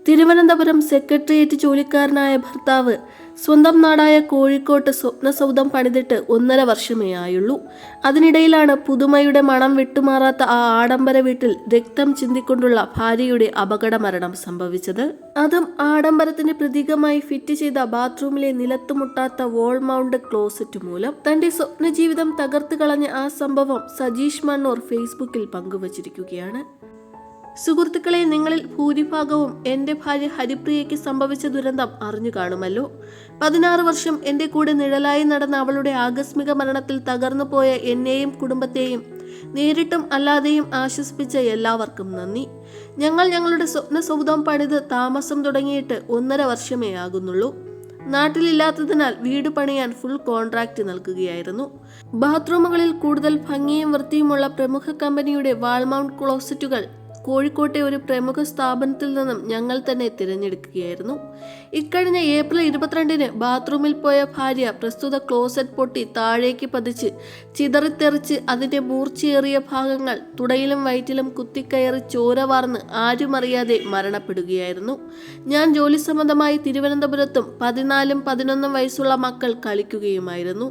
Thiruvananthapuram secretariat ജോലിക്കാരനായ ഭർത്താവ് സ്വന്തം നാടായ കോഴിക്കോട്ട് സ്വപ്നസൗധം പണിതിട്ട് 1.5 വർഷമേ ആയുള്ളൂ. അതിനിടയിലാണ് പുതുമയുടെ മണം വിട്ടുമാറാത്ത ആ ആഡംബര വീട്ടിൽ രക്തം ചിന്തിക്കൊണ്ടുള്ള ഭാര്യയുടെ അപകടമരണം സംഭവിച്ചത്. അതും ആഡംബരത്തിന്റെ പ്രതീകമായി ഫിറ്റ് ചെയ്ത ബാത്റൂമിലെ നിലത്തുമുട്ടാത്ത വോൾ മൗണ്ട് ക്ലോസറ്റ് മൂലം. തന്റെ സ്വപ്നജീവിതം തകർത്ത് കളഞ്ഞ ആ സംഭവം സജീഷ് മണ്ണൂർ ഫേസ്ബുക്കിൽ പങ്കുവച്ചിരിക്കുകയാണ്. സുഹൃത്തുക്കളെ, നിങ്ങളിൽ ഭൂരിഭാഗവും എൻ്റെ ഭാര്യ ഹരിപ്രിയയ്ക്ക് സംഭവിച്ച ദുരന്തം അറിഞ്ഞു കാണുമല്ലോ. 16 വർഷം എൻ്റെ കൂടെ നിഴലായി നടന്ന അവളുടെ ആകസ്മിക മരണത്തിൽ തകർന്നു പോയ എന്നെയും കുടുംബത്തെയും നേരിട്ടും അല്ലാതെയും ആശ്വസിപ്പിച്ച എല്ലാവർക്കും നന്ദി. ഞങ്ങൾ ഞങ്ങളുടെ സ്വപ്ന സൗധം പണിത് താമസം തുടങ്ങിയിട്ട് 1.5 വർഷമേ ആകുന്നുള്ളൂ. നാട്ടിലില്ലാത്തതിനാൽ വീട് പണിയാൻ ഫുൾ കോൺട്രാക്ട് നൽകുകയായിരുന്നു. ബാത്റൂമുകളിൽ കൂടുതൽ ഭംഗിയും വൃത്തിയുമുള്ള പ്രമുഖ കമ്പനിയുടെ വാൾ മൗണ്ട് ക്ലോസറ്റുകൾ കോഴിക്കോട്ടെ ഒരു പ്രമുഖ സ്ഥാപനത്തിൽ നിന്നും ഞങ്ങൾ തന്നെ തിരഞ്ഞെടുക്കുകയായിരുന്നു. ഇക്കഴിഞ്ഞ ഏപ്രിൽ 22-ന് ബാത്റൂമിൽ പോയ ഭാര്യ പ്രസ്തുത ക്ലോസറ്റ് പൊട്ടി താഴേക്ക് പതിച്ച് ചിതറിത്തെറിച്ച് അതിൻ്റെ മൂർച്ചയേറിയ ഭാഗങ്ങൾ തുടയിലും വയറ്റിലും കുത്തിക്കയറി ചോര വാർന്ന് ആരുമറിയാതെ മരണപ്പെടുകയായിരുന്നു. ഞാൻ ജോലി സംബന്ധമായി തിരുവനന്തപുരത്തും 14-ഉം 11-ഉം വയസ്സുള്ള മക്കൾ കളിക്കുകയുമായിരുന്നു.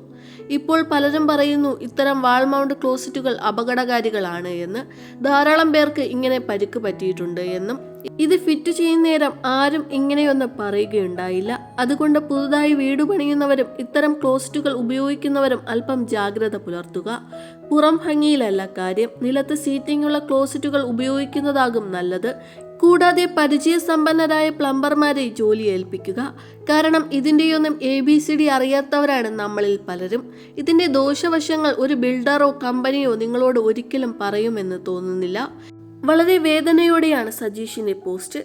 ഇപ്പോൾ പലരും പറയുന്നു ഇത്തരം വാൾ മൗണ്ട് ക്ലോസറ്റുകൾ അപകടകാരികളാണ് എന്ന്. ധാരാളം പേർക്ക് ഇങ്ങനെ പരിക്ക് പറ്റിയിട്ടുണ്ട് എന്നും. ഇത് ഫിറ്റ് ചെയ്യുന്നേരം ആരും ഇങ്ങനെയൊന്നും പറയുകയുണ്ടായില്ല. അതുകൊണ്ട് പുതുതായി വീട് പണിയുന്നവരും ഇത്തരം ക്ലോസറ്റുകൾ ഉപയോഗിക്കുന്നവരും അല്പം ജാഗ്രത പുലർത്തുക. പുറം ഭംഗിയിലല്ല കാര്യം, നിലത്ത് സീറ്റിംഗുള്ള ക്ലോസറ്റുകൾ ഉപയോഗിക്കുന്നതാകും നല്ലത്. കൂടാതെ പരിചയസമ്പന്നരായ പ്ലംബർമാരെ ജോലി ഏൽപ്പിക്കുക. കാരണം ഇതിൻ്റെയൊന്നും ABCD അറിയാത്തവരാണ് നമ്മളിൽ പലരും. ഇതിൻ്റെ ദോഷവശങ്ങൾ ഒരു ബിൽഡറോ കമ്പനിയോ നിങ്ങളോട് ഒരിക്കലും പറയുമെന്ന് തോന്നുന്നില്ല. വളരെ വേദനയോടെയാണ് സജീഷിന്റെ പോസ്റ്റ്.